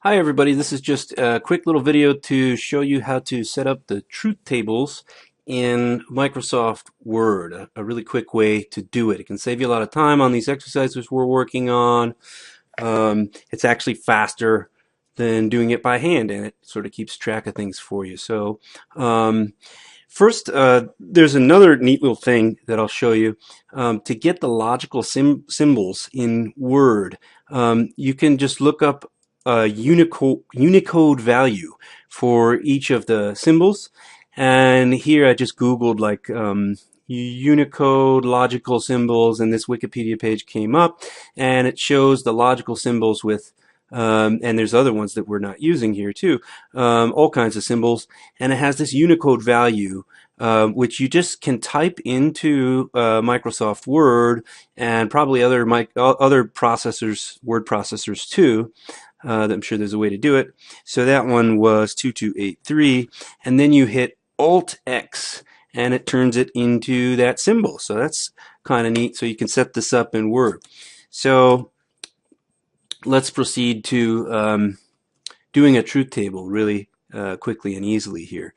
Hi everybody, this is just a quick little video to show you how to set up the truth tables in Microsoft Word. A really quick way to do it. It can save you a lot of time on these exercises we're working on. It's actually faster than doing it by hand, and it sort of keeps track of things for you. So first, there's another neat little thing that I'll show you. To get the logical symbols in Word, you can just look up a Unicode value for each of the symbols. And here I just Googled like Unicode logical symbols, and this Wikipedia page came up, and it shows the logical symbols with and there's other ones that we're not using here too, all kinds of symbols, and it has this Unicode value, which you just can type into Microsoft Word and probably other processors, word processors too. I'm sure there's a way to do it. So that one was 2283, and then you hit Alt X, and it turns it into that symbol. So that's kind of neat. So you can set this up in Word. So let's proceed to doing a truth table really quickly and easily here.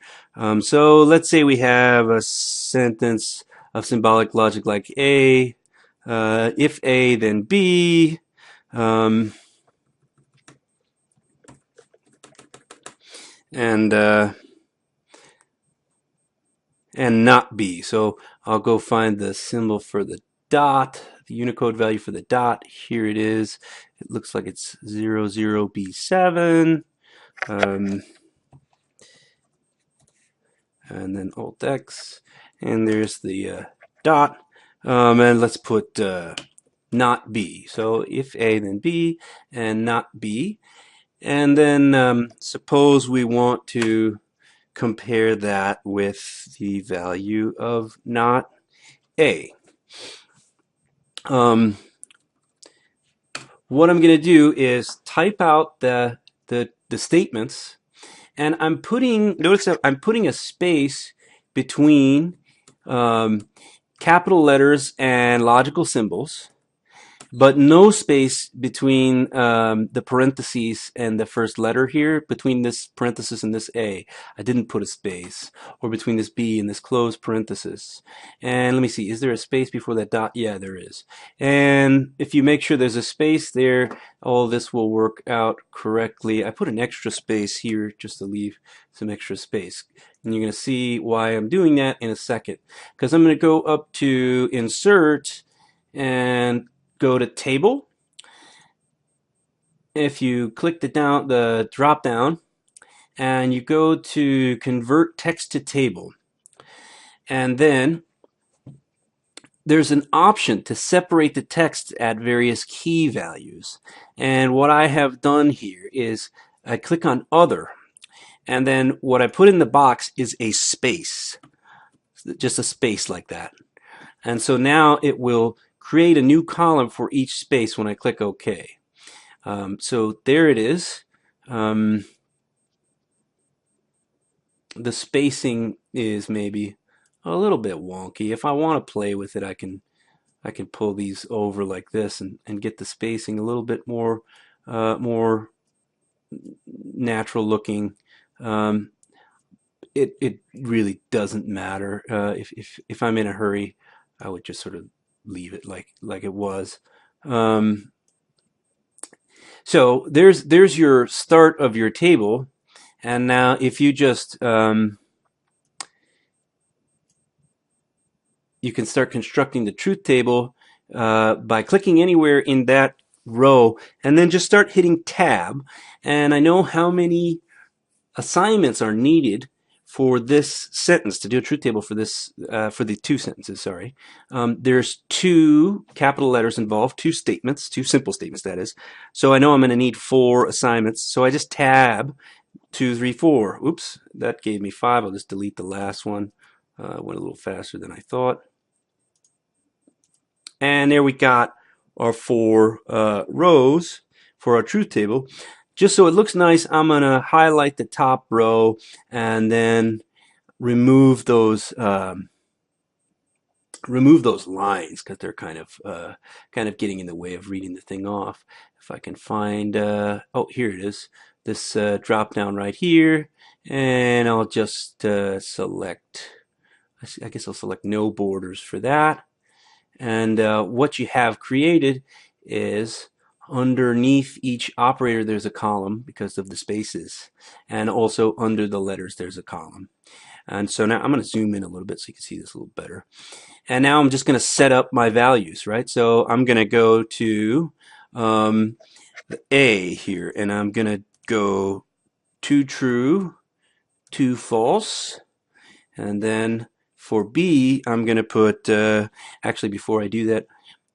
So let's say we have a sentence of symbolic logic like A, if A then B, um, and uh, and not B. So I'll go find the symbol for the dot, the Unicode value for the dot. Here it is. It looks like it's 00B7. And then Alt X, and there's the dot, and let's put not B. So if A, then B, and not B. And then suppose we want to compare that with the value of not A. What I'm going to do is type out the statements, and notice that I'm putting a space between capital letters and logical symbols, but no space between the parentheses and the first letter here, between this parenthesis and this A. I didn't put a space, or between this B and this closed parenthesis. And let me see, is there a space before that dot? Yeah, there is. And if you make sure there's a space there, all this will work out correctly. I put an extra space here just to leave some extra space. And you're going to see why I'm doing that in a second. Because I'm going to go up to Insert and go to Table. If you click the drop down and you go to Convert Text to Table, and then there's an option to separate the text at various key values. And what I have done here is I click on Other, and then what I put in the box is a space, just a space like that. And so now it will create a new column for each space when I click OK. So there it is. The spacing is maybe a little bit wonky. If I want to play with it, I can pull these over like this and get the spacing a little bit more natural looking. It really doesn't matter. If I'm in a hurry, I would just sort of leave it like it was. So there's your start of your table, and now if you just you can start constructing the truth table by clicking anywhere in that row, and then just start hitting Tab. And I know how many assignments are needed for this sentence, to do a truth table for this for the two sentences. Sorry, there's two capital letters involved, two statements, two simple statements that is. So I know I'm going to need 4 assignments. So I just tab 2, 3, 4. Oops, that gave me 5. I'll just delete the last one. Went a little faster than I thought. And there we got our 4 rows for our truth table. Just so it looks nice, I'm going to highlight the top row and then remove those lines because they're kind of getting in the way of reading the thing off. If I can find, oh, here it is. this drop down right here, and I'll just select, I guess I'll select no borders for that. And what you have created is underneath each operator there's a column because of the spaces, and also under the letters there's a column. And so now I'm going to zoom in a little bit so you can see this a little better. And now I'm just going to set up my values, right? So I'm going to go to A here, and I'm going to go 2 true, 2 false, and then for B, I'm going to put, actually before I do that,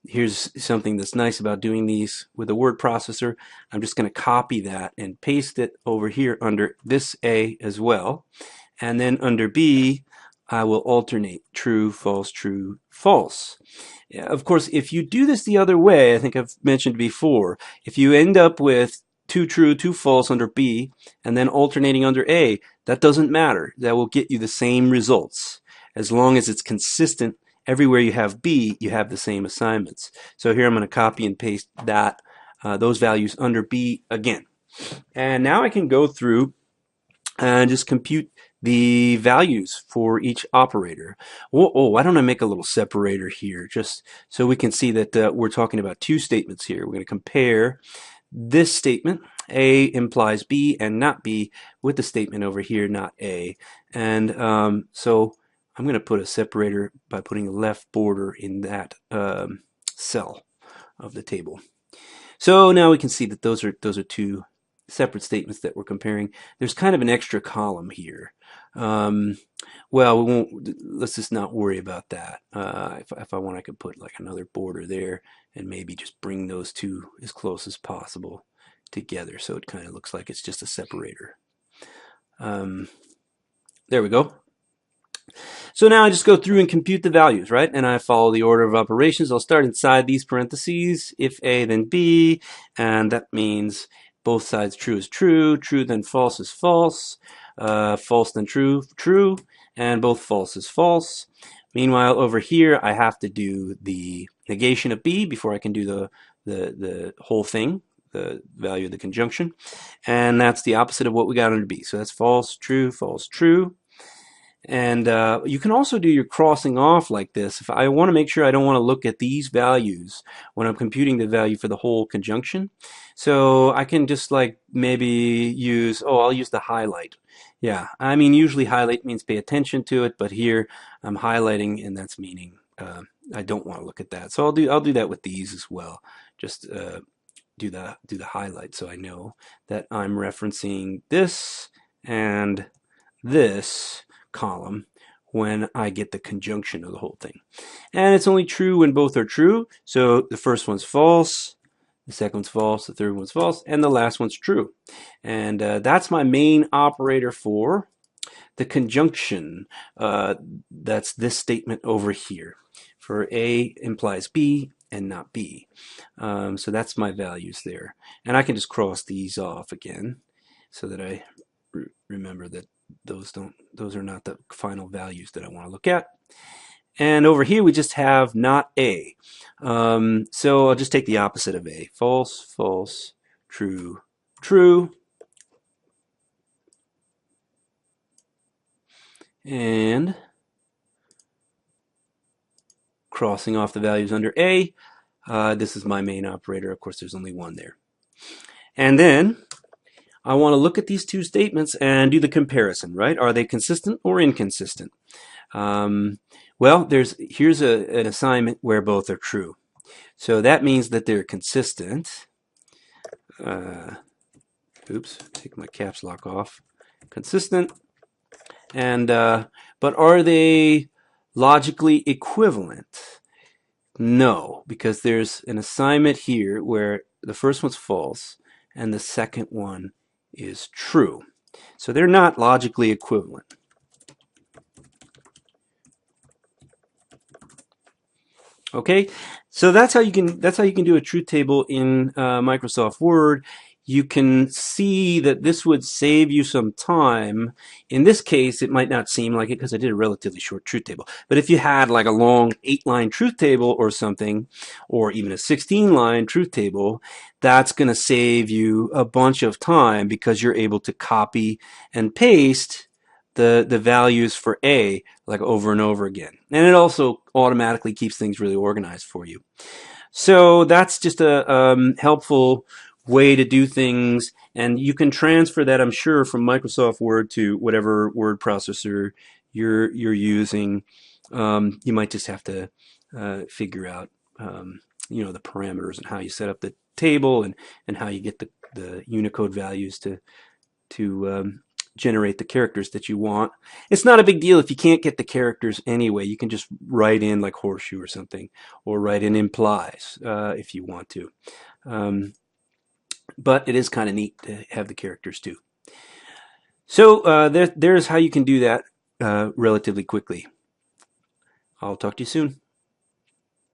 here's something that's nice about doing these with a word processor. I'm just going to copy that and paste it over here under this A as well. And then under B, I will alternate true, false. Yeah, of course, if you do this the other way, I think I've mentioned before, if you end up with 2 true, 2 false under B, and then alternating under A, that doesn't matter. That will get you the same results. As long as it's consistent, everywhere you have B, you have the same assignments. So here I'm going to copy and paste that, those values under B again. And now I can go through and just compute the values for each operator. Why don't I make a little separator here just so we can see that we're talking about 2 statements here. We're going to compare this statement, A implies B and not B, with the statement over here, not A. And so I'm going to put a separator by putting a left border in that cell of the table. So now we can see that those are 2 separate statements that we're comparing. There's kind of an extra column here. Well, we won't. Let's just not worry about that. If I want, I could put like another border there and maybe just bring those 2 as close as possible together, so it kind of looks like it's just a separator. There we go. So now I just go through and compute the values, right? And I follow the order of operations. I'll start inside these parentheses. If A, then B, and that means both sides true is true, true then false is false, false then true, true, and both false is false. Meanwhile, over here, I have to do the negation of B before I can do the whole thing, the value of the conjunction. And that's the opposite of what we got under B. So that's false, true, false, true. And you can also do your crossing off like this. If I want to make sure I don't want to look at these values when I'm computing the value for the whole conjunction. So I can just like maybe use, I'll use the highlight. Yeah, I mean usually highlight means pay attention to it, but here I'm highlighting and that's meaning I don't want to look at that. So I'll do that with these as well. Just do the highlight so I know that I'm referencing this and this column when I get the conjunction of the whole thing. And it's only true when both are true. So the first one's false, the second one's false, the third one's false, and the last one's true. And that's my main operator for the conjunction. That's this statement over here. For A implies B and not B. So that's my values there. And I can just cross these off again so that I remember that those are not the final values that I want to look at. And over here we just have not A. So I'll just take the opposite of A. False, false, true, true. And crossing off the values under A. This is my main operator. Of course, there's only one there. And then I want to look at these 2 statements and do the comparison, right? Are they consistent or inconsistent? Well, here's an assignment where both are true. So that means that they're consistent. Oops, take my caps lock off. Consistent. And but are they logically equivalent? No, because there's an assignment here where the first one's false and the second one is true. So they're not logically equivalent. Okay, so that's how you can do a truth table in Microsoft Word. you can see that this would save you some time. In this case, it might not seem like it because I did a relatively short truth table. But if you had like a long 8-line truth table or something, or even a 16-line truth table, that's going to save you a bunch of time because you're able to copy and paste the values for A like over and over again. And it also automatically keeps things really organized for you. So that's just a helpful way to do things, and you can transfer that, I'm sure, from Microsoft Word to whatever word processor you're using. You might just have to figure out the parameters and how you set up the table and how you get the Unicode values to generate the characters that you want. It's not a big deal if you can't get the characters anyway. You can just write in like horseshoe or something, or write in implies if you want to. But it is kind of neat to have the characters too. So there's how you can do that relatively quickly. I'll talk to you soon.